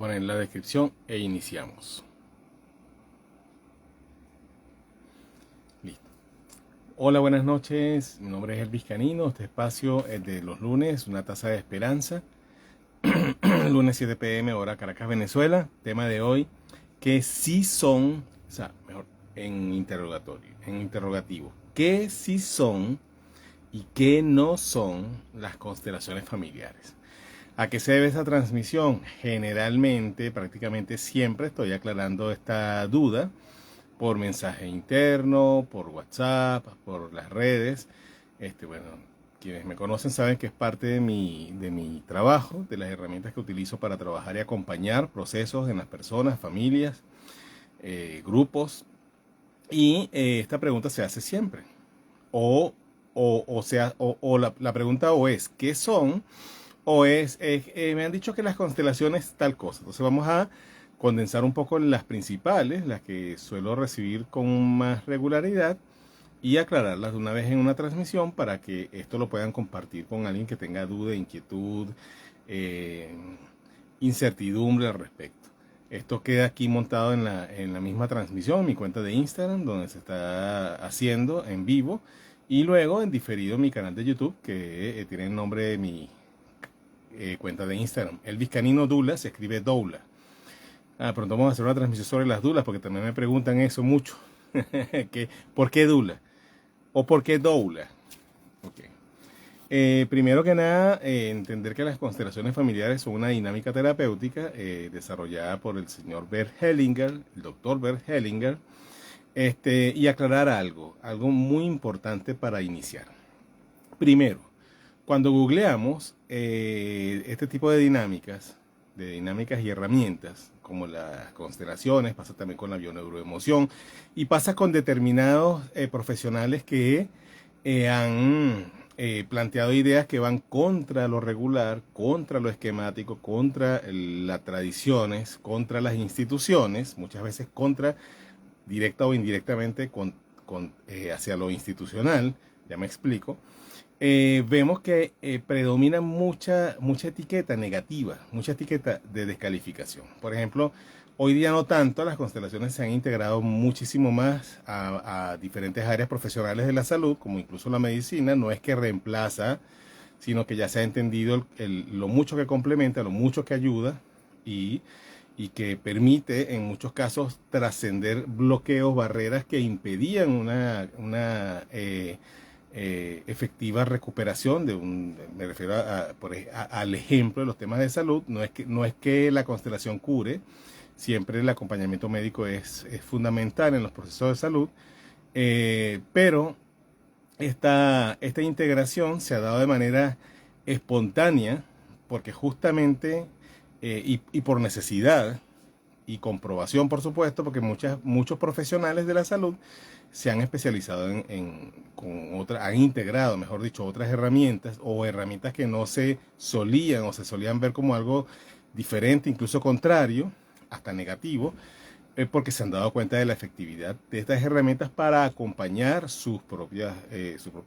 poner en la descripción e iniciamos. Listo. Hola, buenas noches. Mi nombre es Elvis Canino. Este espacio es de los lunes, una taza de esperanza. Lunes 7 p.m. hora Caracas, Venezuela. Tema de hoy, que sí son, o sea, mejor, en interrogativo. ¿Qué sí son y qué no son las constelaciones familiares? ¿A qué se debe esa transmisión? Generalmente, prácticamente siempre estoy aclarando esta duda por mensaje interno, por WhatsApp, por las redes. Bueno, quienes me conocen saben que es parte de mi trabajo, de las herramientas que utilizo para trabajar y acompañar procesos en las personas, familias, grupos. Y esta pregunta se hace siempre. La pregunta o es, ¿qué son? O me han dicho que las constelaciones tal cosa. Entonces vamos a condensar un poco las principales, las que suelo recibir con más regularidad, y aclararlas de una vez en una transmisión para que esto lo puedan compartir con alguien que tenga duda, inquietud, eh, incertidumbre al respecto. Esto queda aquí montado en la misma transmisión, mi cuenta de Instagram, donde se está haciendo en vivo, y luego en diferido mi canal de YouTube, que tiene el nombre de mi cuenta de Instagram. Elvis Canino Dula, se escribe Doula. Pronto vamos a hacer una transmisión sobre las dulas, porque también me preguntan eso mucho. ¿Por qué Dula? ¿O por qué Doula? Okay. Primero que nada, entender que las constelaciones familiares son una dinámica terapéutica desarrollada por el señor Bert Hellinger, el doctor Bert Hellinger, y aclarar algo muy importante para iniciar. Primero, cuando googleamos este tipo de dinámicas y herramientas, como las constelaciones, pasa también con la bioneuroemoción, y pasa con determinados profesionales que han planteado ideas que van contra lo regular, contra lo esquemático, contra las tradiciones, contra las instituciones, muchas veces contra, directa o indirectamente, hacia lo institucional. Ya me explico. Vemos que predomina mucha etiqueta negativa, mucha etiqueta de descalificación. Por ejemplo, hoy día no tanto, las constelaciones se han integrado muchísimo más a diferentes áreas profesionales de la salud, como incluso la medicina. No es que reemplaza, sino que ya se ha entendido lo mucho que complementa, lo mucho que ayuda, y que permite en muchos casos trascender bloqueos, barreras que impedían una efectiva recuperación me refiero al ejemplo de los temas de salud. No es que la constelación cure, siempre el acompañamiento médico es fundamental en los procesos de salud, pero esta integración se ha dado de manera espontánea, porque justamente, y por necesidad y comprobación, por supuesto, porque muchos profesionales de la salud se han especializado han integrado, mejor dicho, otras herramientas, o herramientas que no se solían o se solían ver como algo diferente, incluso contrario, hasta negativo, porque se han dado cuenta de la efectividad de estas herramientas para acompañar su propio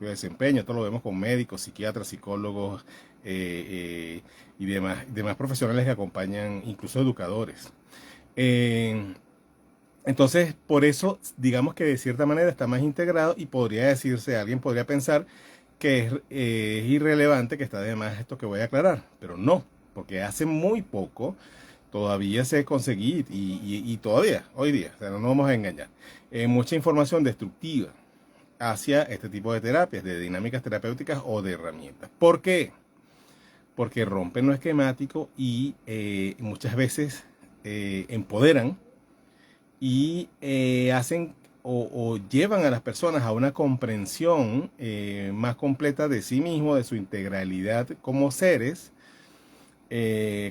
desempeño. Esto lo vemos con médicos, psiquiatras, psicólogos y demás profesionales que acompañan, incluso educadores. Entonces, por eso, digamos que de cierta manera está más integrado, y podría decirse, alguien podría pensar que es irrelevante, que está de más esto que voy a aclarar, pero no, porque hace muy poco todavía se conseguí, y todavía, hoy día, o sea, no nos vamos a engañar, mucha información destructiva hacia este tipo de terapias, de dinámicas terapéuticas o de herramientas. ¿Por qué? Porque rompen lo esquemático y muchas veces empoderan y hacen o llevan a las personas a una comprensión más completa de sí mismo, de su integralidad como seres,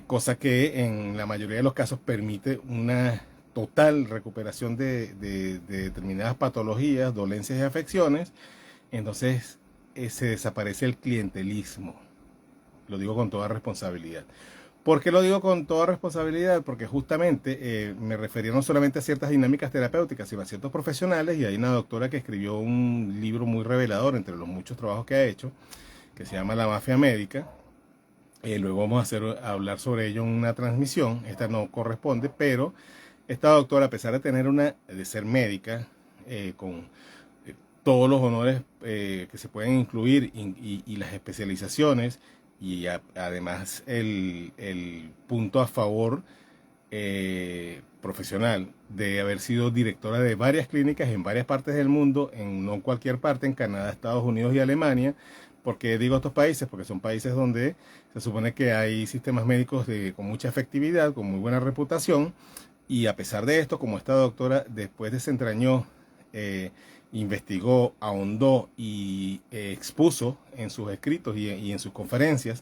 cosa que en la mayoría de los casos permite una total recuperación de determinadas patologías, dolencias y afecciones. Entonces se desaparece el clientelismo. Lo digo con toda responsabilidad. ¿Por qué lo digo con toda responsabilidad? Porque justamente me refería no solamente a ciertas dinámicas terapéuticas, sino a ciertos profesionales, y hay una doctora que escribió un libro muy revelador entre los muchos trabajos que ha hecho, que se llama La Mafia Médica, Luego vamos a hablar sobre ello en una transmisión. Esta no corresponde, pero esta doctora, a pesar de de ser médica, con todos los honores que se pueden incluir y las especializaciones, y además el punto a favor profesional de haber sido directora de varias clínicas en varias partes del mundo, en no cualquier parte, en Canadá, Estados Unidos y Alemania. ¿Por qué digo estos países? Porque son países donde se supone que hay sistemas médicos con mucha efectividad, con muy buena reputación, y a pesar de esto, como esta doctora después desentrañó, investigó, ahondó y expuso en sus escritos y en sus conferencias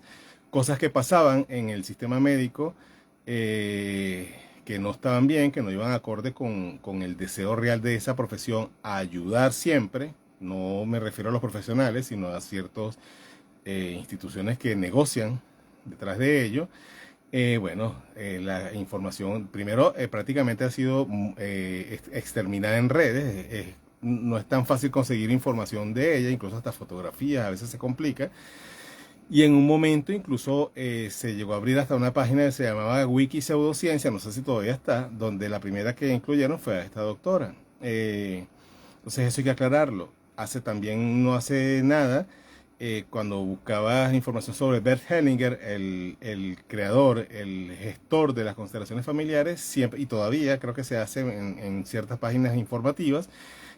cosas que pasaban en el sistema médico, que no estaban bien, que no iban acorde con el deseo real de esa profesión a ayudar siempre. No me refiero a los profesionales, sino a ciertas instituciones que negocian detrás de ello. La información primero prácticamente ha sido exterminada en redes. No es tan fácil conseguir información de ella, incluso hasta fotografías, a veces se complica. Y en un momento incluso se llegó a abrir hasta una página que se llamaba Wiki Pseudociencia, no sé si todavía está, donde la primera que incluyeron fue a esta doctora. Entonces eso hay que aclararlo. No hace nada, cuando buscaba información sobre Bert Hellinger, el creador, el gestor de las constelaciones familiares, siempre y todavía creo que se hace en ciertas páginas informativas,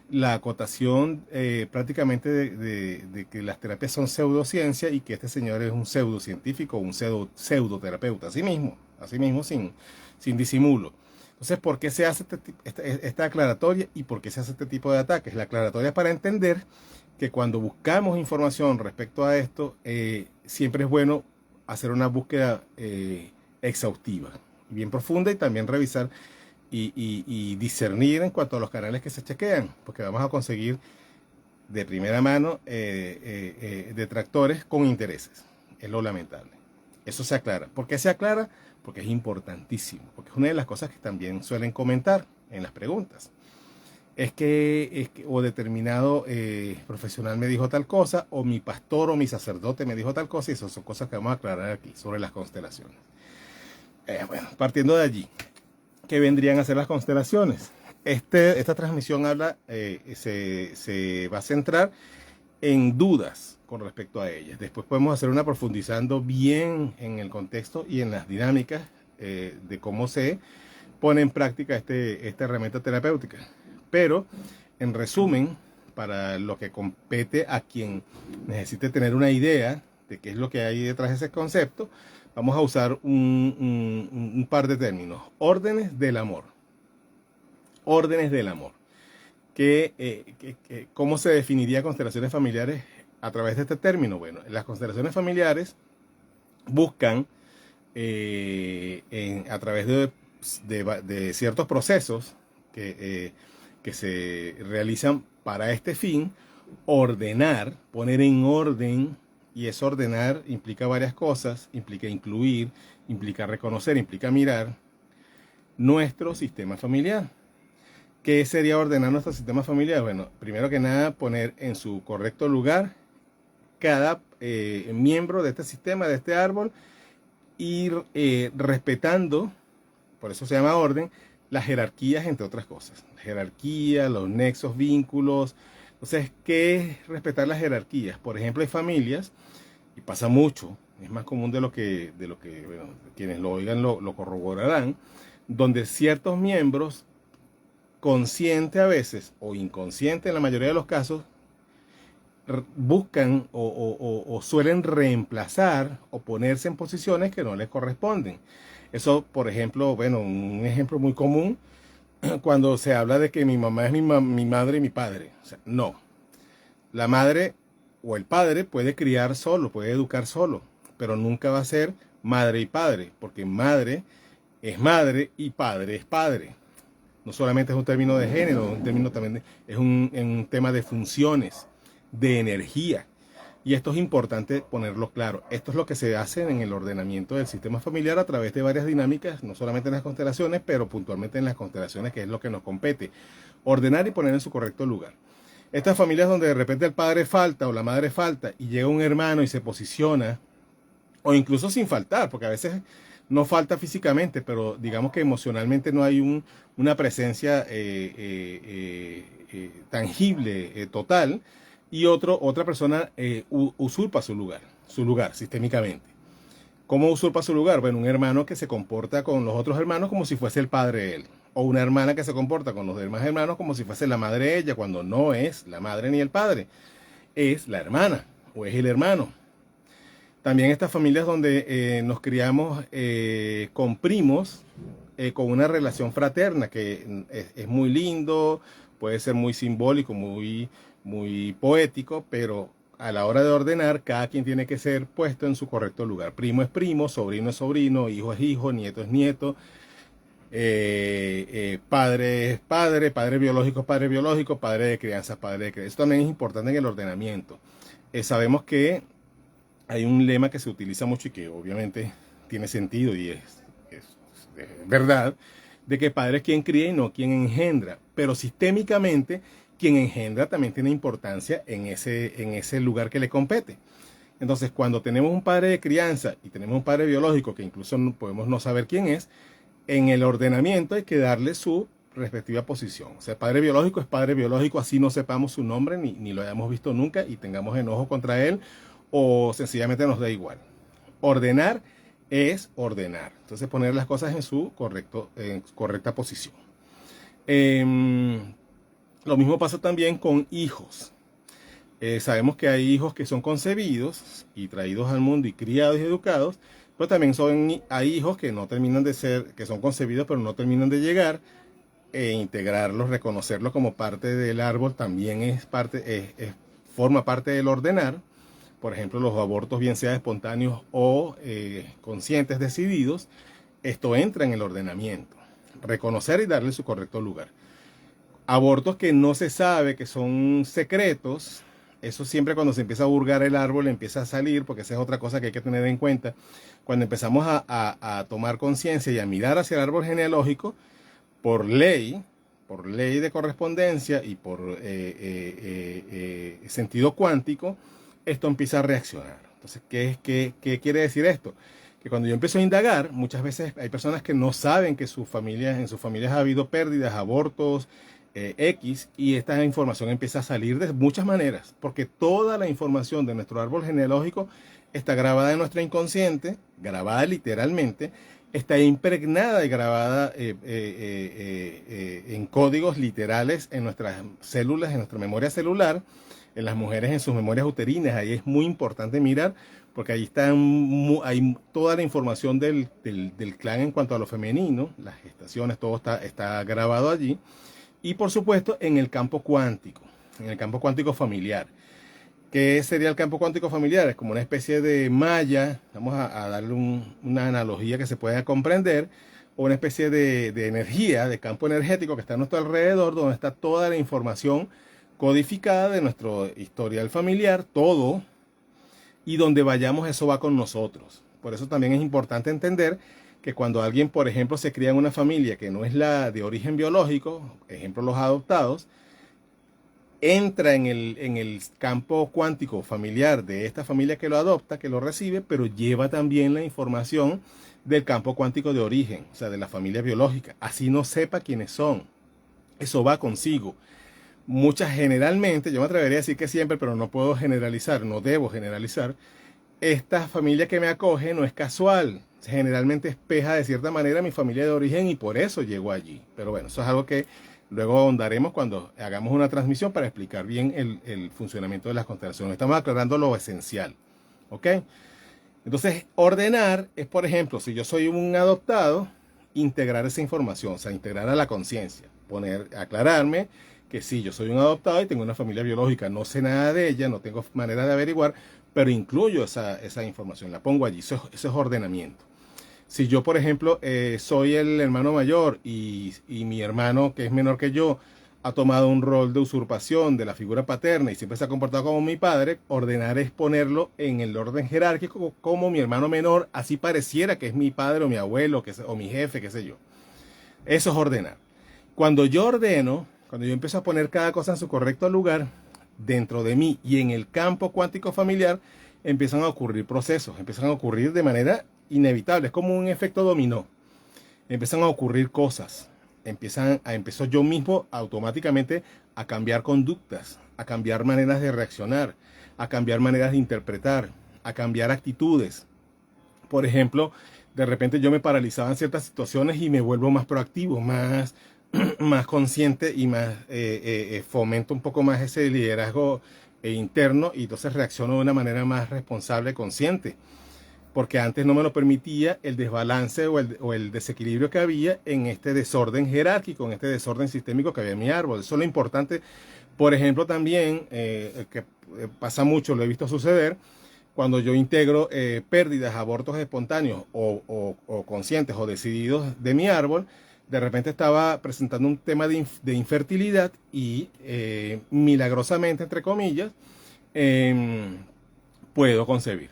la acotación prácticamente de que las terapias son pseudociencia y que este señor es un pseudocientífico, un pseudoterapeuta, así mismo sin disimulo. Entonces, ¿por qué se hace esta aclaratoria y por qué se hace este tipo de ataques? La aclaratoria es para entender que cuando buscamos información respecto a esto, siempre es bueno hacer una búsqueda exhaustiva, bien profunda, y también revisar y discernir en cuanto a los canales que se chequean, porque vamos a conseguir de primera mano detractores con intereses. Es lo lamentable. Eso se aclara. ¿Por qué se aclara? Porque es importantísimo, porque es una de las cosas que también suelen comentar en las preguntas. O determinado profesional me dijo tal cosa, o mi pastor o mi sacerdote me dijo tal cosa, y esas son cosas que vamos a aclarar aquí sobre las constelaciones. Partiendo de allí, ¿qué vendrían a ser las constelaciones? Esta transmisión se va a centrar en dudas con respecto a ellas. Después podemos hacer una profundizando bien en el contexto y en las dinámicas de cómo se pone en práctica esta herramienta terapéutica. Pero, en resumen, para lo que compete a quien necesite tener una idea de qué es lo que hay detrás de ese concepto, vamos a usar un par de términos. Órdenes del amor. Órdenes del amor. ¿Cómo se definiría constelaciones familiares a través de este término? Bueno, las constelaciones familiares buscan, a través de ciertos procesos que se realizan para este fin, ordenar, poner en orden. Y eso ordenar implica varias cosas, implica incluir, implica reconocer, implica mirar nuestro sistema familiar. ¿Qué sería ordenar nuestro sistema familiar? Bueno, primero que nada, poner en su correcto lugar cada miembro de este sistema, de este árbol, ir respetando, por eso se llama orden, las jerarquías, entre otras cosas. La jerarquía, los nexos, vínculos. Entonces, ¿qué es respetar las jerarquías? Por ejemplo, hay familias, y pasa mucho, es más común de lo que bueno, quienes lo oigan lo corroborarán, donde ciertos miembros, consciente a veces o inconsciente en la mayoría de los casos, buscan o suelen reemplazar o ponerse en posiciones que no les corresponden. Eso, por ejemplo, bueno, un ejemplo muy común, cuando se habla de que mi mamá es mi madre y mi padre. O sea, no. La madre o el padre puede criar solo, puede educar solo, pero nunca va a ser madre y padre, porque madre es madre y padre es padre. No solamente es un término de género, un término también es un tema de funciones, de energía. Y esto es importante ponerlo claro. Esto es lo que se hace en el ordenamiento del sistema familiar a través de varias dinámicas, no solamente en las constelaciones, pero puntualmente en las constelaciones, que es lo que nos compete. Ordenar y poner en su correcto lugar. Estas familias donde de repente el padre falta o la madre falta y llega un hermano y se posiciona o incluso sin faltar, porque a veces no falta físicamente, pero digamos que emocionalmente no hay una presencia tangible, total, y otra persona usurpa su lugar sistémicamente. ¿Cómo usurpa su lugar? Bueno, un hermano que se comporta con los otros hermanos como si fuese el padre de él. O una hermana que se comporta con los demás hermanos como si fuese la madre de ella, cuando no es la madre ni el padre, es la hermana o es el hermano. También estas familias donde nos criamos con primos, con una relación fraterna, que es muy lindo, puede ser muy simbólico, muy poético, pero a la hora de ordenar, cada quien tiene que ser puesto en su correcto lugar. Primo es primo, sobrino es sobrino, hijo es hijo, nieto es nieto, padre es padre, padre biológico es padre biológico, padre de crianza es padre de crianza. Esto también es importante en el ordenamiento. Sabemos que hay un lema que se utiliza mucho y que obviamente tiene sentido y es verdad, de que padre es quien cría y no quien engendra. Pero sistémicamente, quien engendra también tiene importancia en ese lugar que le compete. Entonces, cuando tenemos un padre de crianza y tenemos un padre biológico, que incluso podemos no saber quién es, en el ordenamiento hay que darle su respectiva posición. O sea, padre biológico es padre biológico, así no sepamos su nombre, ni lo hayamos visto nunca y tengamos enojo contra él, o sencillamente nos da igual. Ordenar es ordenar. Entonces, poner las cosas en su correcta posición. Lo mismo pasa también con hijos. Sabemos que hay hijos que son concebidos y traídos al mundo y criados y educados, pero también hay hijos que no terminan de ser, que son concebidos pero no terminan de llegar, integrarlos, reconocerlos como parte del árbol también forma parte del ordenar. Por ejemplo, los abortos, bien sean espontáneos o conscientes, decididos, esto entra en el ordenamiento. Reconocer y darle su correcto lugar. Abortos que no se sabe, que son secretos, eso siempre cuando se empieza a hurgar el árbol empieza a salir, porque esa es otra cosa que hay que tener en cuenta. Cuando empezamos a tomar conciencia y a mirar hacia el árbol genealógico, por ley de correspondencia y por sentido cuántico, esto empieza a reaccionar. Entonces, ¿qué quiere decir esto? Que cuando yo empiezo a indagar, muchas veces hay personas que no saben que en sus familias ha habido pérdidas, abortos, X, y esta información empieza a salir de muchas maneras, porque toda la información de nuestro árbol genealógico está grabada en nuestro inconsciente, grabada literalmente, está impregnada y grabada en códigos literales en nuestras células, en nuestra memoria celular, en las mujeres en sus memorias uterinas. Ahí es muy importante mirar, porque ahí hay toda la información del clan en cuanto a lo femenino, las gestaciones, todo está grabado allí. Y por supuesto en el campo cuántico familiar. ¿Qué sería el campo cuántico familiar? Es como una especie de malla, vamos a darle una analogía que se pueda comprender, o una especie de energía, de campo energético que está a nuestro alrededor, donde está toda la información codificada de nuestro historial familiar, todo, y donde vayamos eso va con nosotros. Por eso también es importante entender que cuando alguien, por ejemplo, se cría en una familia que no es la de origen biológico, ejemplo los adoptados, entra en el campo cuántico familiar de esta familia que lo adopta, que lo recibe, pero lleva también la información del campo cuántico de origen, o sea, de la familia biológica. Así no sepa quiénes son. Eso va consigo. Generalmente, yo me atrevería a decir que siempre, pero no puedo generalizar, no debo generalizar, esta familia que me acoge no es casual. Generalmente espeja de cierta manera mi familia de origen y por eso llego allí. Pero bueno, eso es algo que luego ahondaremos cuando hagamos una transmisión para explicar bien el funcionamiento de las constelaciones. Estamos aclarando lo esencial. ¿Ok? Entonces, ordenar es, por ejemplo, si yo soy un adoptado, integrar esa información, o sea, integrar a la conciencia. Aclararme que sí, yo soy un adoptado y tengo una familia biológica, no sé nada de ella, no tengo manera de averiguar, pero incluyo esa información, la pongo allí. Eso es ordenamiento. Si yo, por ejemplo, soy el hermano mayor y mi hermano, que es menor que yo, ha tomado un rol de usurpación de la figura paterna y siempre se ha comportado como mi padre, ordenar es ponerlo en el orden jerárquico como mi hermano menor, así pareciera que es mi padre o mi abuelo o mi jefe, qué sé yo. Eso es ordenar. Cuando yo ordeno, cuando yo empiezo a poner cada cosa en su correcto lugar, dentro de mí y en el campo cuántico familiar, empiezan a ocurrir procesos, empiezan a ocurrir de manera inevitable, es como un efecto dominó. Empiezan a ocurrir cosas, empiezo yo mismo automáticamente a cambiar conductas, a cambiar maneras de reaccionar, a cambiar maneras de interpretar, a cambiar actitudes. Por ejemplo, de repente yo me paralizaba en ciertas situaciones y me vuelvo más proactivo, más consciente y más fomento un poco más ese liderazgo interno, y entonces reacciono de una manera más responsable, consciente, porque antes no me lo permitía el desbalance o el desequilibrio que había en este desorden jerárquico, en este desorden sistémico que había en mi árbol. Eso es lo importante. Por ejemplo, también, que pasa mucho, lo he visto suceder, cuando yo integro pérdidas, abortos espontáneos o conscientes o decididos de mi árbol. De repente estaba presentando un tema de infertilidad y milagrosamente, entre comillas, puedo concebir.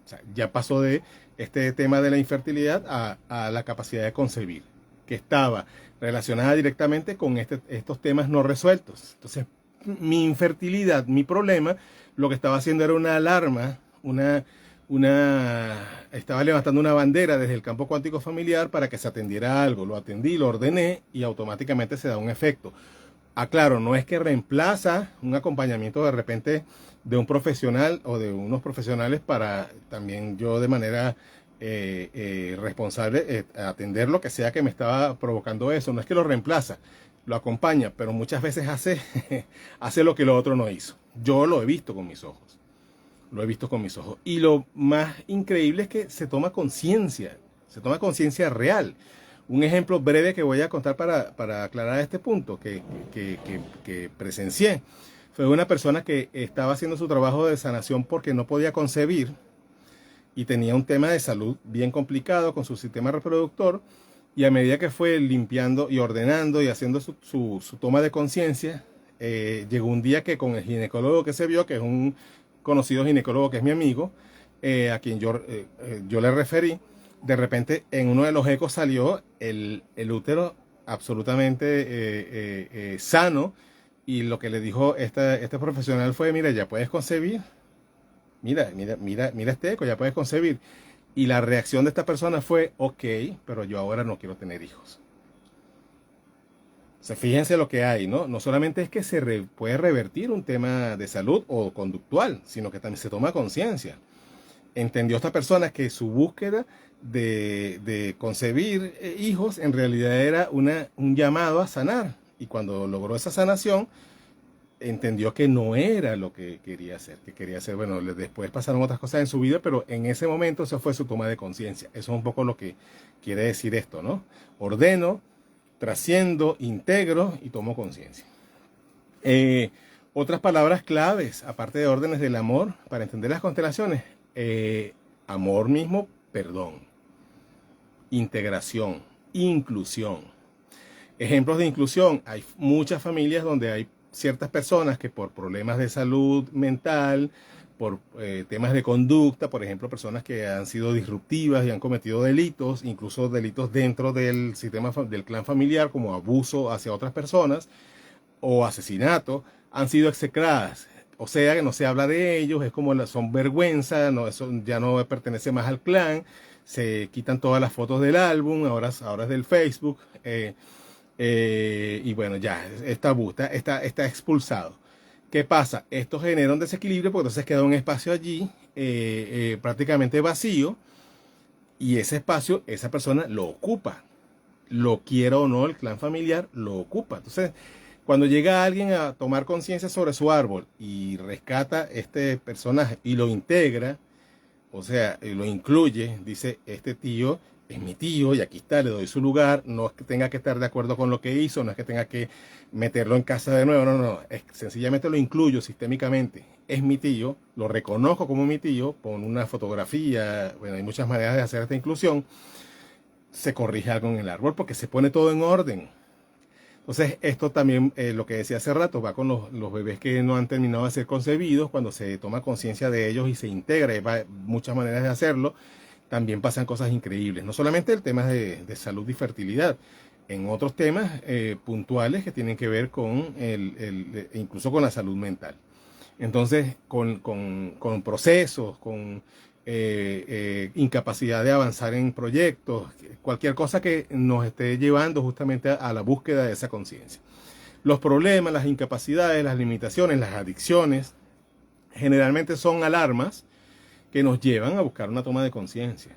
O sea, ya pasó de este tema de la infertilidad a la capacidad de concebir, que estaba relacionada directamente con estos temas no resueltos. Entonces, mi infertilidad, mi problema, lo que estaba haciendo era una alarma, estaba levantando una bandera desde el campo cuántico familiar para que se atendiera algo. Lo atendí, lo ordené y automáticamente se da un efecto. Aclaro, no es que reemplaza un acompañamiento de repente de un profesional o de unos profesionales para también yo de manera responsable atender lo que sea que me estaba provocando eso. No es que lo reemplaza, lo acompaña, pero muchas veces hace, hace lo que lo otro no hizo. Yo lo he visto con mis ojos. Lo he visto con mis ojos. Y lo más increíble es que se toma conciencia real. Un ejemplo breve que voy a contar para aclarar este punto que presencié. Fue una persona que estaba haciendo su trabajo de sanación porque no podía concebir y tenía un tema de salud bien complicado con su sistema reproductor, y a medida que fue limpiando y ordenando y haciendo su toma de conciencia, llegó un día que con el ginecólogo que se vio, que es un conocido ginecólogo que es mi amigo, a quien yo le referí, de repente en uno de los ecos salió el útero absolutamente sano, y lo que le dijo este profesional fue: mira, ya puedes concebir, mira este eco, ya puedes concebir. Y la reacción de esta persona fue: ok, pero yo ahora no quiero tener hijos. O sea, fíjense lo que hay, ¿no? No solamente es que puede revertir un tema de salud o conductual, sino que también se toma conciencia. Entendió esta persona que su búsqueda de concebir hijos en realidad era un llamado a sanar. Y cuando logró esa sanación, entendió que no era lo que quería hacer. Que quería hacer, bueno, después pasaron otras cosas en su vida, pero en ese momento eso fue su toma de conciencia. Eso es un poco lo que quiere decir esto, ¿no? Ordeno, trasciendo, integro y tomo conciencia. Otras palabras claves, aparte de órdenes del amor, para entender las constelaciones: amor mismo, perdón, integración, inclusión. Ejemplos de inclusión: hay muchas familias donde hay ciertas personas que por problemas de salud mental, por temas de conducta, por ejemplo, personas que han sido disruptivas y han cometido delitos, incluso delitos dentro del sistema del clan familiar, como abuso hacia otras personas o asesinato, han sido execradas. O sea, que no se habla de ellos, es como son vergüenza, no, eso ya no pertenece más al clan, se quitan todas las fotos del álbum, ahora es del Facebook, y bueno, ya es tabú, está expulsado. ¿Qué pasa? Esto genera un desequilibrio porque entonces queda un espacio allí prácticamente vacío, y ese espacio esa persona lo ocupa, lo quiera o no el clan familiar, lo ocupa. Entonces, cuando llega alguien a tomar conciencia sobre su árbol y rescata este personaje y lo integra, o sea, lo incluye, dice: este tío es mi tío y aquí está, le doy su lugar, no es que tenga que estar de acuerdo con lo que hizo, no es que tenga que meterlo en casa de nuevo, no, sencillamente lo incluyo sistémicamente, es mi tío, lo reconozco como mi tío, pon una fotografía, bueno, hay muchas maneras de hacer esta inclusión, se corrige algo en el árbol porque se pone todo en orden. Entonces, esto también, lo que decía hace rato, va con los bebés que no han terminado de ser concebidos. Cuando se toma conciencia de ellos y se integra, hay muchas maneras de hacerlo, también pasan cosas increíbles. No solamente el tema de salud y fertilidad, en otros temas puntuales que tienen que ver con incluso con la salud mental. Entonces, con procesos, con incapacidad de avanzar en proyectos, cualquier cosa que nos esté llevando justamente a la búsqueda de esa conciencia. Los problemas, las incapacidades, las limitaciones, las adicciones, generalmente son alarmas que nos llevan a buscar una toma de conciencia.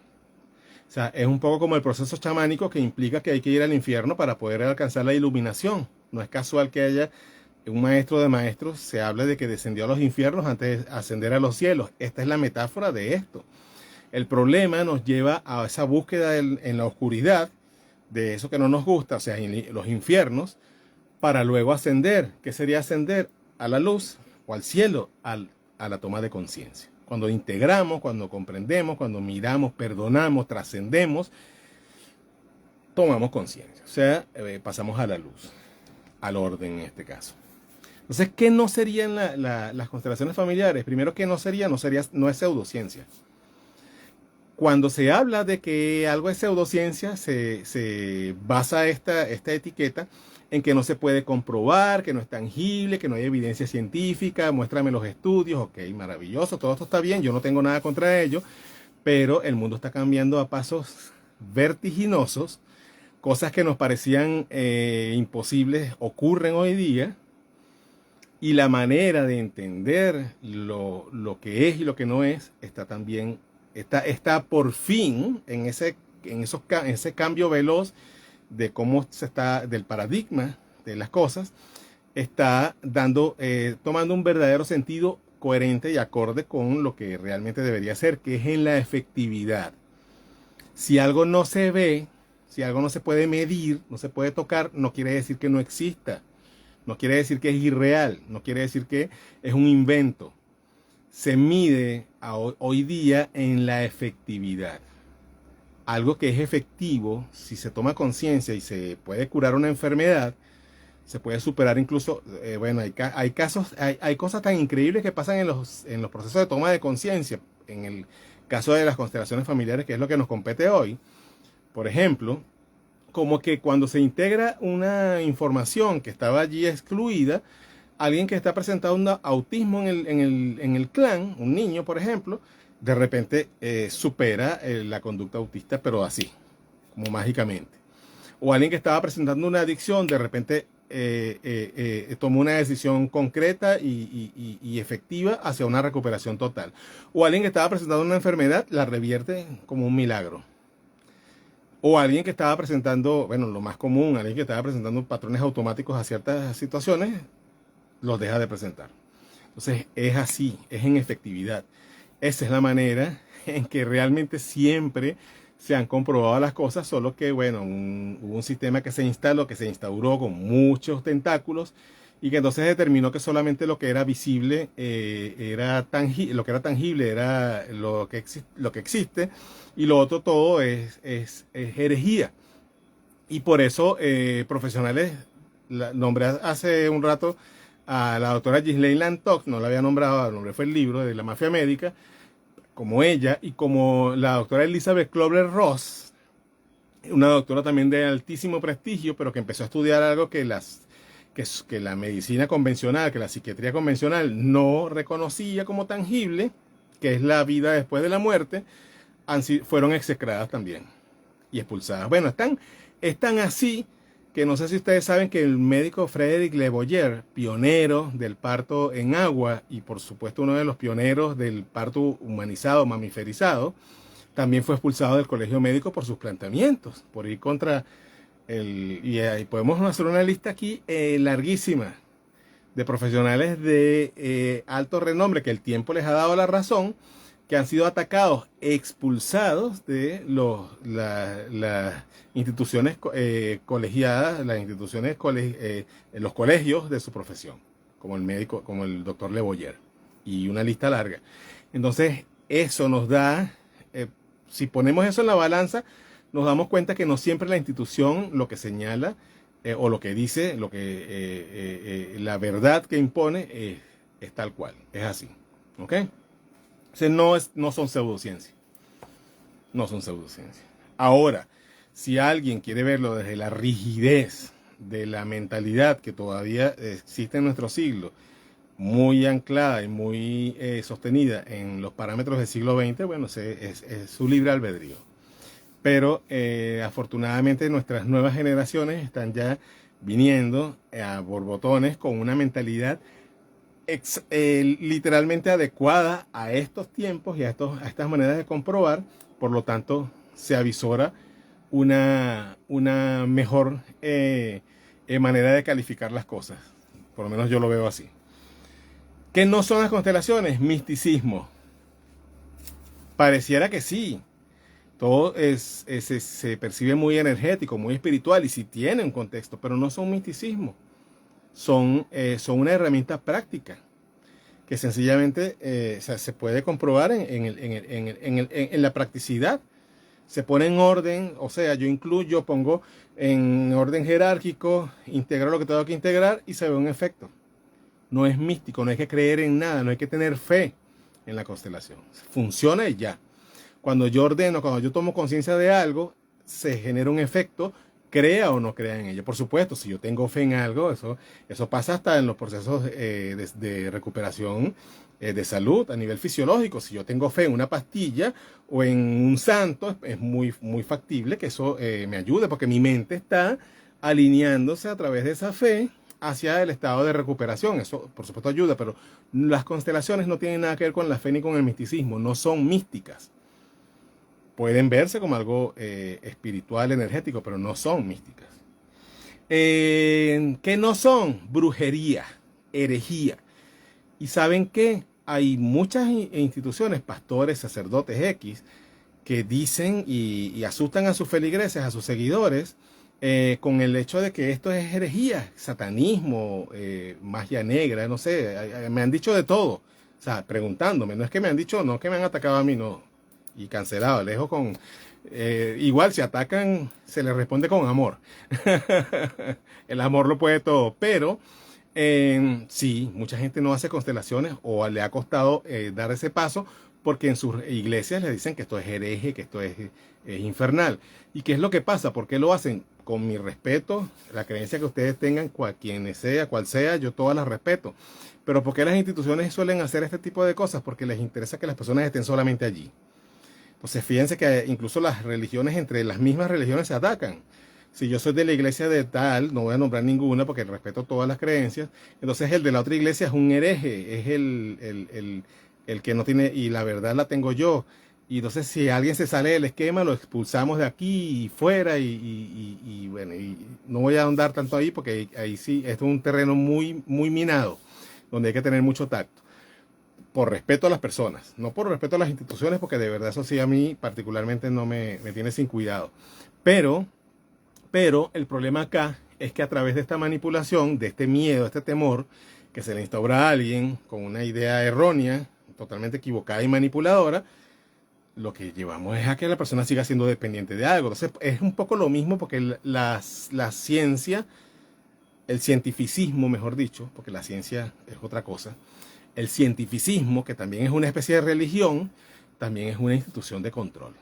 O sea, es un poco como el proceso chamánico que implica que hay que ir al infierno para poder alcanzar la iluminación. No es casual que haya un maestro de maestros, se habla de que descendió a los infiernos antes de ascender a los cielos. Esta es la metáfora de esto. El problema nos lleva a esa búsqueda en la oscuridad de eso que no nos gusta, o sea, en los infiernos, para luego ascender. ¿Qué sería ascender? A la luz o al cielo, a la toma de conciencia. Cuando integramos, cuando comprendemos, cuando miramos, perdonamos, trascendemos, tomamos conciencia. O sea, pasamos a la luz, al orden en este caso. Entonces, ¿qué no serían las constelaciones familiares? Primero, ¿qué no sería? No es pseudociencia. Cuando se habla de que algo es pseudociencia, se basa esta etiqueta en que no se puede comprobar, que no es tangible, que no hay evidencia científica, muéstrame los estudios, ok, maravilloso, todo esto está bien, yo no tengo nada contra ello, pero el mundo está cambiando a pasos vertiginosos, cosas que nos parecían imposibles ocurren hoy día, y la manera de entender lo que es y lo que no es está también, está por fin en ese cambio veloz de cómo se está, del paradigma de las cosas, está tomando un verdadero sentido coherente y acorde con lo que realmente debería ser, que es en la efectividad. Si algo no se ve, si algo no se puede medir, no se puede tocar, no quiere decir que no exista. No quiere decir que es irreal, no quiere decir que es un invento. Se mide hoy día en la efectividad. Algo que es efectivo, si se toma conciencia y se puede curar una enfermedad, se puede superar incluso, bueno, hay casos, hay cosas tan increíbles que pasan en los procesos de toma de conciencia. En el caso de las constelaciones familiares, que es lo que nos compete hoy, por ejemplo, como que cuando se integra una información que estaba allí excluida, alguien que está presentando un autismo en el clan, un niño, por ejemplo, de repente supera la conducta autista, pero así, como mágicamente. O alguien que estaba presentando una adicción, de repente tomó una decisión concreta y efectiva hacia una recuperación total. O alguien que estaba presentando una enfermedad, la revierte como un milagro. O alguien que estaba presentando, bueno, lo más común, alguien que estaba presentando patrones automáticos a ciertas situaciones, los deja de presentar. Entonces, es así, es en efectividad. Esa es la manera en que realmente siempre se han comprobado las cosas, solo que, bueno, hubo un sistema que se instaló, que se instauró con muchos tentáculos y que entonces determinó que solamente lo que era visible era tangible, lo que era tangible era lo que existe, y lo otro todo es herejía. Y por eso profesionales, nombré hace un rato a la doctora Ghislaine Lantox, no la había nombrado, el nombre fue el libro de la mafia médica, como ella y como la doctora Elizabeth Kubler-Ross, una doctora también de altísimo prestigio, pero que empezó a estudiar algo que la medicina convencional, que la psiquiatría convencional no reconocía como tangible, que es la vida después de la muerte, fueron execradas también y expulsadas. Bueno, están así que no sé si ustedes saben que el médico Frederick Le Boyer, pionero del parto en agua y por supuesto uno de los pioneros del parto humanizado, mamiferizado, también fue expulsado del colegio médico por sus planteamientos, por ir contra y ahí podemos hacer una lista aquí larguísima de profesionales de alto renombre que el tiempo les ha dado la razón, que han sido atacados, expulsados de las instituciones colegiadas, las instituciones los colegios de su profesión, como el médico, como el doctor Le Boyer, y una lista larga. Entonces, eso nos da, si ponemos eso en la balanza, nos damos cuenta que no siempre la institución lo que señala o lo que dice, la verdad que impone es tal cual, es así, ¿ok? No son pseudociencias. No son pseudociencias. Ahora, si alguien quiere verlo desde la rigidez de la mentalidad que todavía existe en nuestro siglo muy anclada y muy sostenida en los parámetros del siglo XX, bueno, es su libre albedrío. Pero afortunadamente nuestras nuevas generaciones están ya viniendo a borbotones con una mentalidad literalmente adecuada a estos tiempos y a estas maneras de comprobar. Por lo tanto, se avisora una mejor manera de calificar las cosas. Por lo menos yo lo veo así. ¿Qué no son las constelaciones? Misticismo. Pareciera que sí. Todo se percibe muy energético, muy espiritual, y sí tiene un contexto, pero no son misticismo. Son una herramienta práctica que sencillamente se puede comprobar en la practicidad. Se pone en orden, o sea, yo pongo en orden jerárquico, integro lo que tengo que integrar y se ve un efecto. No es místico, no hay que creer en nada, no hay que tener fe en la constelación. Funciona y ya. Cuando yo ordeno, cuando yo tomo conciencia de algo, se genera un efecto, crea o no crea en ello. Por supuesto, si yo tengo fe en algo, eso pasa hasta en los procesos de recuperación de salud a nivel fisiológico. Si yo tengo fe en una pastilla o en un santo, es muy, muy factible que eso me ayude, porque mi mente está alineándose a través de esa fe hacia el estado de recuperación. Eso, por supuesto, ayuda, pero las constelaciones no tienen nada que ver con la fe ni con el misticismo, no son místicas. Pueden verse como algo espiritual, energético, pero no son místicas. ¿Qué no son? Brujería, herejía. ¿Y saben qué? Hay muchas instituciones, pastores, sacerdotes X, que dicen y asustan a sus feligreses, a sus seguidores, con el hecho de que esto es herejía, satanismo, magia negra, no sé, me han dicho de todo. O sea, preguntándome, no es que me han dicho, no es que me han atacado a mí, no. Y cancelado, lejos con... igual, si atacan, se les responde con amor. El amor lo puede todo, pero sí, mucha gente no hace constelaciones o le ha costado dar ese paso porque en sus iglesias le dicen que esto es hereje, que esto es infernal. ¿Y qué es lo que pasa? ¿Por qué lo hacen? Con mi respeto, la creencia que ustedes tengan, cual sea, yo todas las respeto. Pero ¿por qué las instituciones suelen hacer este tipo de cosas? Porque les interesa que las personas estén solamente allí. Entonces fíjense que incluso las religiones, entre las mismas religiones, se atacan. Si yo soy de la iglesia de tal, no voy a nombrar ninguna porque respeto todas las creencias, entonces el de la otra iglesia es un hereje, es el que no tiene, y la verdad la tengo yo. Y entonces si alguien se sale del esquema, lo expulsamos de aquí y fuera, y bueno, y no voy a ahondar tanto ahí porque ahí sí, esto es un terreno muy, muy minado, donde hay que tener mucho tacto. Por respeto a las personas, no por respeto a las instituciones, porque de verdad eso sí a mí particularmente no me tiene sin cuidado. Pero el problema acá es que a través de esta manipulación, de este miedo, este temor que se le instaura a alguien con una idea errónea, totalmente equivocada y manipuladora, lo que llevamos es a que la persona siga siendo dependiente de algo. Entonces es un poco lo mismo porque la ciencia, el cientificismo, mejor dicho, porque la ciencia es otra cosa, el cientificismo, que también es una especie de religión, también es una institución de control.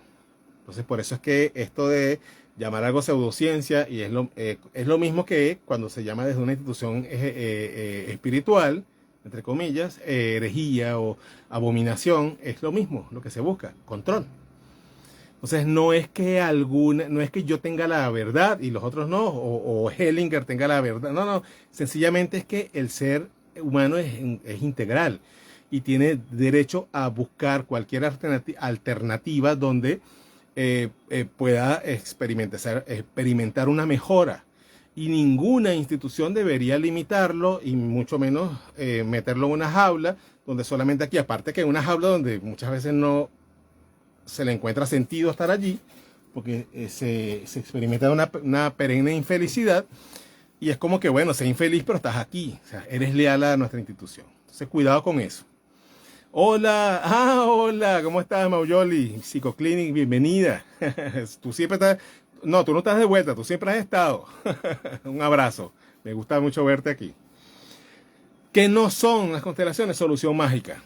Entonces, por eso es que esto de llamar algo pseudociencia, y es lo mismo que cuando se llama desde una institución espiritual, entre comillas, herejía o abominación, es lo mismo, lo que se busca, control. Entonces, no es que yo tenga la verdad y los otros no, o Hellinger tenga la verdad, no, sencillamente es que el ser humano es integral y tiene derecho a buscar cualquier alternativa donde pueda experimentar una mejora, y ninguna institución debería limitarlo y mucho menos meterlo en una jaula donde solamente aquí, aparte que en una jaula donde muchas veces no se le encuentra sentido estar allí porque se experimenta una perenne infelicidad. Y es como que, bueno, sé infeliz, pero estás aquí. O sea, eres leal a nuestra institución. Entonces, cuidado con eso. Hola, ¿cómo estás, Mauyoli? Psicoclinic, bienvenida. Tú siempre estás... No, tú no estás de vuelta, tú siempre has estado. Un abrazo. Me gusta mucho verte aquí. ¿Qué no son las constelaciones? Solución mágica.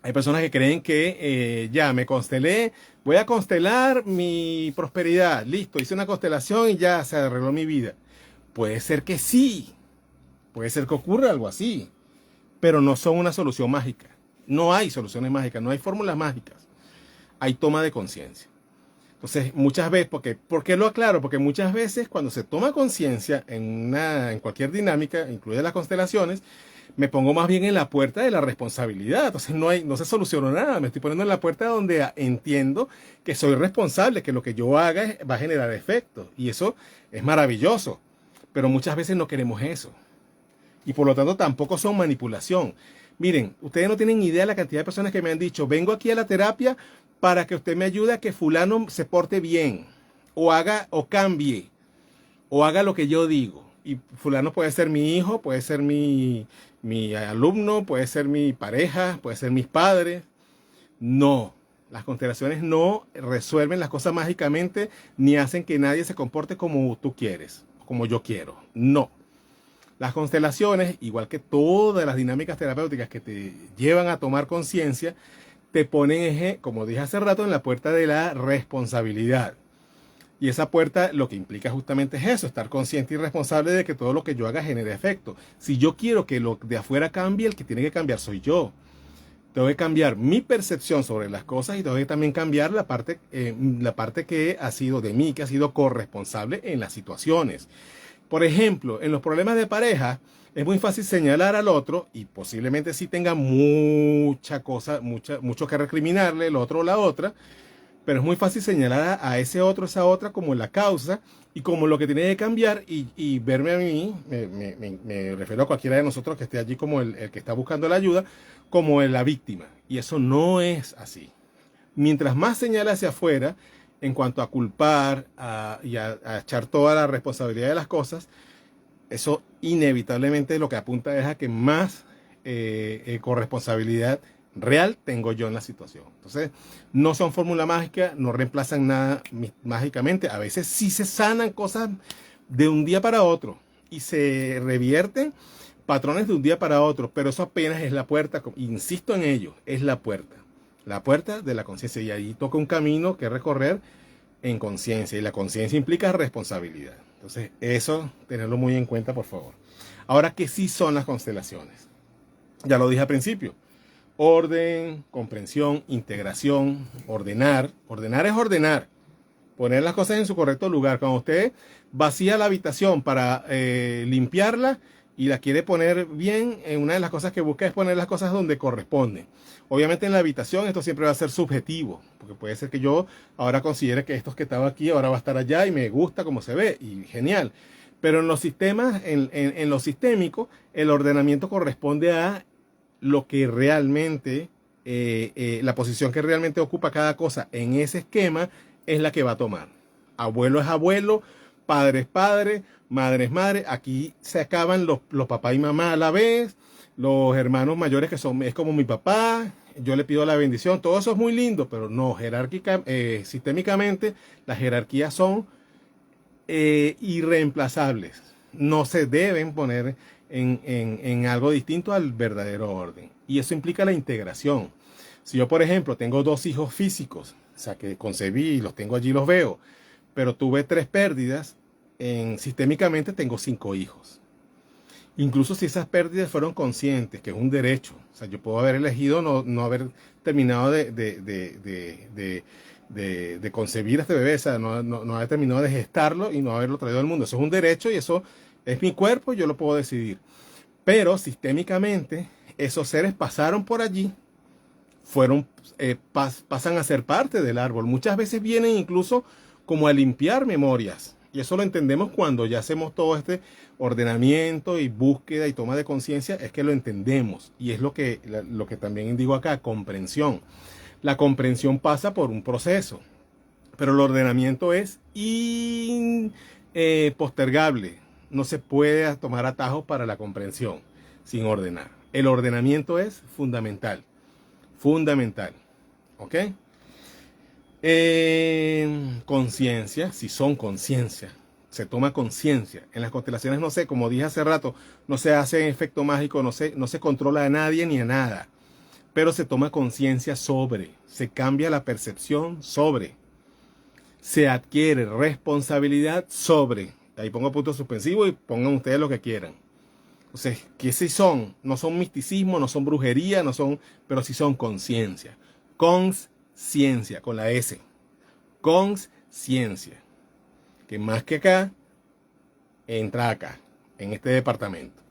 Hay personas que creen que ya me constelé, voy a constelar mi prosperidad. Listo, hice una constelación y ya se arregló mi vida. Puede ser que sí, puede ser que ocurra algo así, pero no son una solución mágica. No hay soluciones mágicas, no hay fórmulas mágicas. Hay toma de conciencia. Entonces, muchas veces, ¿por qué lo aclaro? Porque muchas veces cuando se toma conciencia en cualquier dinámica, incluidas las constelaciones, me pongo más bien en la puerta de la responsabilidad. Entonces no se solucionó nada. Me estoy poniendo en la puerta donde entiendo que soy responsable, que lo que yo haga va a generar efectos. Y eso es maravilloso. Pero muchas veces no queremos eso. Y por lo tanto tampoco son manipulación. Miren, ustedes no tienen idea de la cantidad de personas que me han dicho, vengo aquí a la terapia para que usted me ayude a que fulano se porte bien, o haga, o cambie, o haga lo que yo digo. Y fulano puede ser mi hijo, puede ser mi alumno, puede ser mi pareja, puede ser mis padres. No, las constelaciones no resuelven las cosas mágicamente, ni hacen que nadie se comporte como tú quieres, como yo quiero. No. Las constelaciones, igual que todas las dinámicas terapéuticas que te llevan a tomar conciencia, te ponen, como dije hace rato, en la puerta de la responsabilidad. Y esa puerta lo que implica justamente es eso, estar consciente y responsable de que todo lo que yo haga genere efecto. Si yo quiero que lo de afuera cambie, el que tiene que cambiar soy yo. Tengo que cambiar mi percepción sobre las cosas y tengo que también cambiar la parte que ha sido de mí, que ha sido corresponsable en las situaciones. Por ejemplo, en los problemas de pareja, es muy fácil señalar al otro y posiblemente sí tenga mucho que recriminarle el otro o la otra, pero es muy fácil señalar a ese otro, esa otra como la causa y como lo que tiene que cambiar y verme a mí, me refiero a cualquiera de nosotros que esté allí como el que está buscando la ayuda, como la víctima. Y eso no es así. Mientras más señala hacia afuera, en cuanto a culpar y a echar toda la responsabilidad de las cosas, eso inevitablemente lo que apunta es a que más corresponsabilidad real tengo yo en la situación. Entonces, no son fórmula mágica, no reemplazan nada mágicamente. A veces sí se sanan cosas de un día para otro y se revierten patrones de un día para otro, pero eso apenas es la puerta, insisto en ello, es la puerta de la conciencia, y ahí toca un camino que recorrer en conciencia, y la conciencia implica responsabilidad. Entonces, eso, tenerlo muy en cuenta, por favor. Ahora, ¿qué sí son las constelaciones? Ya lo dije al principio. Orden, comprensión, integración, ordenar. Ordenar es ordenar. Poner las cosas en su correcto lugar. Cuando usted vacía la habitación para limpiarla y la quiere poner bien, una de las cosas que busca es poner las cosas donde corresponden. Obviamente en la habitación esto siempre va a ser subjetivo, porque puede ser que yo ahora considere que estos que estaba aquí ahora va a estar allá y me gusta como se ve y genial. Pero en los sistemas, en lo sistémico, el ordenamiento corresponde a lo que realmente, la posición que realmente ocupa cada cosa en ese esquema es la que va a tomar. Abuelo es abuelo, padre es padre, madre es madre. Aquí se acaban los papá y mamá a la vez, los hermanos mayores es como mi papá, yo le pido la bendición. Todo eso es muy lindo, pero no, sistémicamente las jerarquías son irreemplazables. No se deben poner en algo distinto al verdadero orden. Y eso implica la integración. Si yo, por ejemplo, tengo 2 hijos físicos, o sea, que concebí y los tengo allí, los veo, pero tuve 3 pérdidas, sistémicamente tengo 5 hijos. Incluso si esas pérdidas fueron conscientes, que es un derecho. O sea, yo puedo haber elegido no haber terminado de concebir a este bebé, o sea, no haber terminado de gestarlo y no haberlo traído al mundo. Eso es un derecho y eso es mi cuerpo, yo lo puedo decidir. Pero sistémicamente, esos seres pasaron por allí, pasan a ser parte del árbol. Muchas veces vienen incluso como a limpiar memorias. Y eso lo entendemos cuando ya hacemos todo este ordenamiento y búsqueda y toma de conciencia, es que lo entendemos. Y es lo que también digo acá, comprensión. La comprensión pasa por un proceso, pero el ordenamiento es impostergable. No se puede tomar atajos para la comprensión sin ordenar. El ordenamiento es fundamental. Fundamental. ¿Ok? Conciencia, si son conciencia, se toma conciencia. En las constelaciones, no sé, como dije hace rato, no se hace efecto mágico, no se controla a nadie ni a nada, pero se toma conciencia sobre, se cambia la percepción sobre, se adquiere responsabilidad sobre. Ahí pongo punto suspensivo y pongan ustedes lo que quieran. Entonces, ¿qué sí son? No son misticismo, no son brujería, no son, pero sí son conciencia. Conciencia, con la S. Conciencia. Que más que acá, entra acá, en este departamento.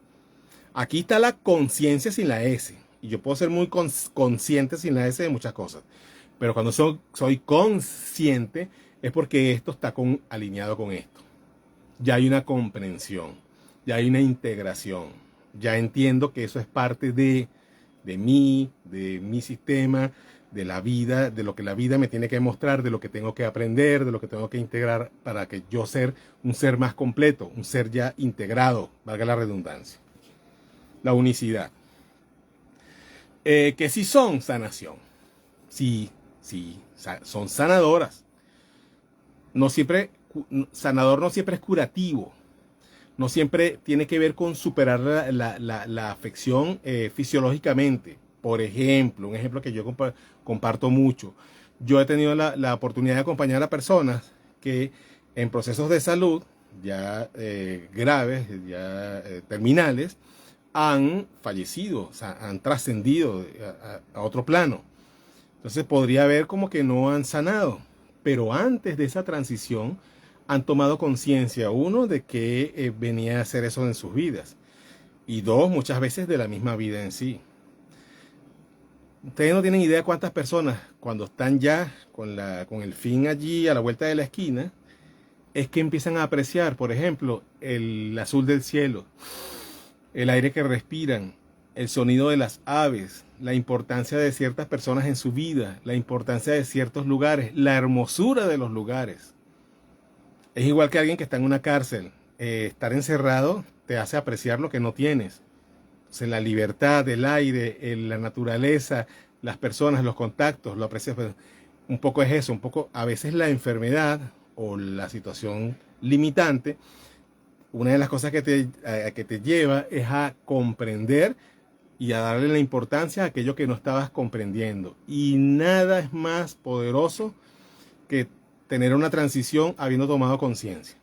Aquí está la conciencia sin la S. Y yo puedo ser muy consciente sin la S de muchas cosas. Pero cuando soy consciente es porque esto está alineado con esto. Ya hay una comprensión, ya hay una integración. Ya entiendo que eso es parte de mí, de mi sistema, de la vida, de lo que la vida me tiene que mostrar, de lo que tengo que aprender, de lo que tengo que integrar para que yo ser un ser más completo, un ser ya integrado, valga la redundancia. La unicidad. Que sí son sanación. Sí, son sanadoras. No siempre, sanador no siempre es curativo. No siempre tiene que ver con superar la afección fisiológicamente. Por ejemplo, un ejemplo que yo comparto mucho. Yo he tenido la oportunidad de acompañar a personas que en procesos de salud ya graves, ya terminales, han fallecido, o sea, han trascendido a otro plano. Entonces podría haber como que no han sanado, pero antes de esa transición han tomado conciencia, uno, de que venía a hacer eso en sus vidas, y dos, muchas veces de la misma vida en sí. Ustedes no tienen idea cuántas personas, cuando están ya con el fin allí a la vuelta de la esquina, es que empiezan a apreciar, por ejemplo, el azul del cielo, el aire que respiran, el sonido de las aves, la importancia de ciertas personas en su vida, la importancia de ciertos lugares, la hermosura de los lugares. Es igual que alguien que está en una cárcel. Estar encerrado te hace apreciar lo que no tienes. O sea, la libertad, el aire, la naturaleza, las personas, los contactos, lo aprecias. Un poco es eso, un poco a veces la enfermedad o la situación limitante, una de las cosas que te lleva es a comprender y a darle la importancia a aquello que no estabas comprendiendo. Y nada es más poderoso que tener una transición habiendo tomado conciencia.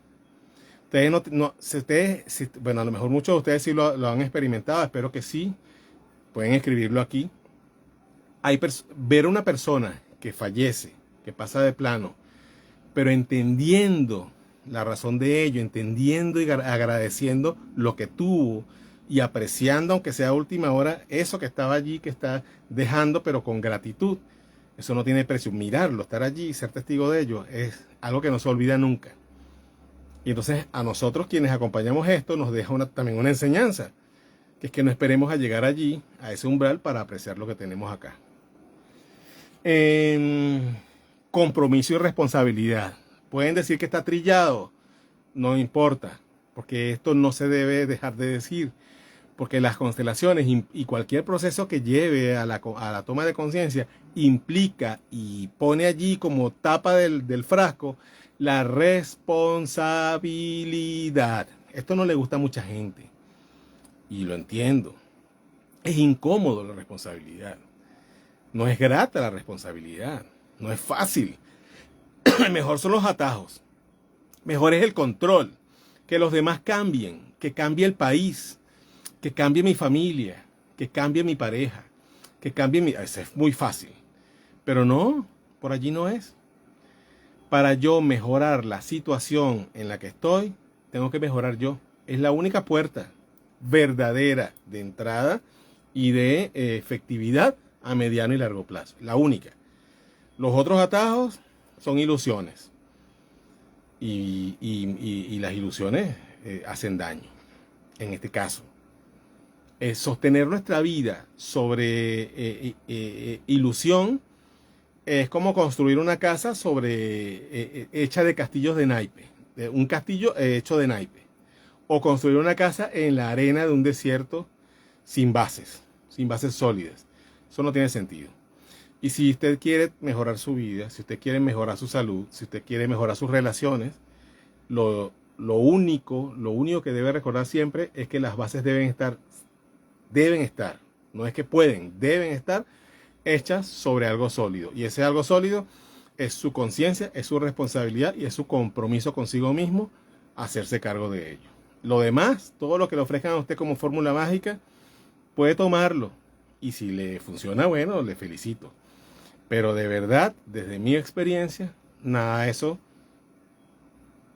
Ustedes bueno, a lo mejor muchos de ustedes sí lo han experimentado, espero que sí, pueden escribirlo aquí. Ver a una persona que fallece, que pasa de plano, pero entendiendo la razón de ello, entendiendo y agradeciendo lo que tuvo y apreciando, aunque sea a última hora, eso que estaba allí, que está dejando, pero con gratitud. Eso no tiene precio. Mirarlo, estar allí, ser testigo de ello, es algo que no se olvida nunca. Y entonces a nosotros quienes acompañamos esto nos deja también una enseñanza, que es que no esperemos a llegar allí, a ese umbral, para apreciar lo que tenemos acá. Compromiso y responsabilidad. Pueden decir que está trillado, no importa, porque esto no se debe dejar de decir, porque las constelaciones y cualquier proceso que lleve a la toma de conciencia implica y pone allí como tapa del frasco la responsabilidad. Esto no le gusta a mucha gente y lo entiendo. Es incómodo la responsabilidad. No es grata la responsabilidad. No es fácil. Mejor son los atajos. Mejor es el control. Que los demás cambien. Que cambie el país. Que cambie mi familia. Que cambie mi pareja. Que cambie mi... Eso es muy fácil. Pero no, por allí no es. Para yo mejorar la situación en la que estoy, tengo que mejorar yo. Es la única puerta verdadera de entrada y de efectividad a mediano y largo plazo. La única. Los otros atajos son ilusiones. Y las ilusiones hacen daño. En este caso. Sostener nuestra vida sobre ilusión es como construir una casa hecha de castillos de naipe. Un castillo hecho de naipe. O construir una casa en la arena de un desierto sin bases sólidas. Eso no tiene sentido. Y si usted quiere mejorar su vida, si usted quiere mejorar su salud, si usted quiere mejorar sus relaciones, lo único que debe recordar siempre es que las bases deben estar, no es que pueden, deben estar hechas sobre algo sólido. Y ese algo sólido es su conciencia, es su responsabilidad y es su compromiso consigo mismo a hacerse cargo de ello. Lo demás, todo lo que le ofrezcan a usted como fórmula mágica, puede tomarlo. Y si le funciona, bueno, le felicito. Pero de verdad, desde mi experiencia, nada de eso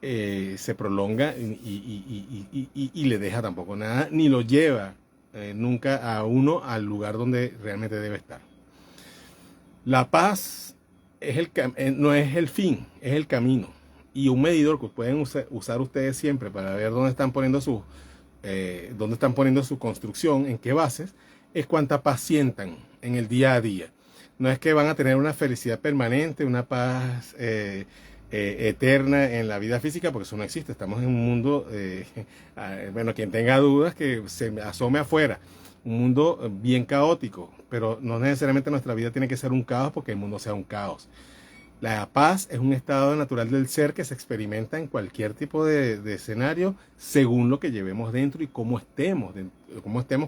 se prolonga y le deja tampoco nada, ni lo lleva nunca a uno al lugar donde realmente debe estar. La paz es no es el fin, es el camino. Y un medidor que pueden usar ustedes siempre para ver dónde están poniendo su construcción, en qué bases, es cuánta paz sientan en el día a día. No es que van a tener una felicidad permanente, una paz eterna en la vida física, porque eso no existe. Estamos en un mundo, bueno, quien tenga dudas que se asome afuera. Un mundo bien caótico, pero no necesariamente nuestra vida tiene que ser un caos porque el mundo sea un caos. La paz es un estado natural del ser que se experimenta en cualquier tipo de escenario según lo que llevemos dentro y cómo estemos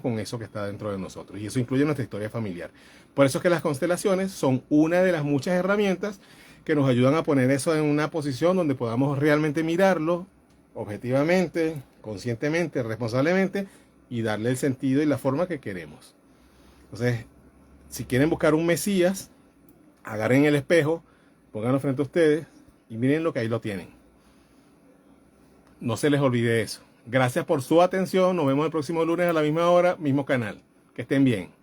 con eso que está dentro de nosotros. Y eso incluye nuestra historia familiar. Por eso es que las constelaciones son una de las muchas herramientas que nos ayudan a poner eso en una posición donde podamos realmente mirarlo objetivamente, conscientemente, responsablemente y darle el sentido y la forma que queremos. Entonces, si quieren buscar un Mesías, agarren el espejo, pónganlo frente a ustedes y miren lo que ahí lo tienen. No se les olvide eso. Gracias por su atención. Nos vemos el próximo lunes a la misma hora, mismo canal. Que estén bien.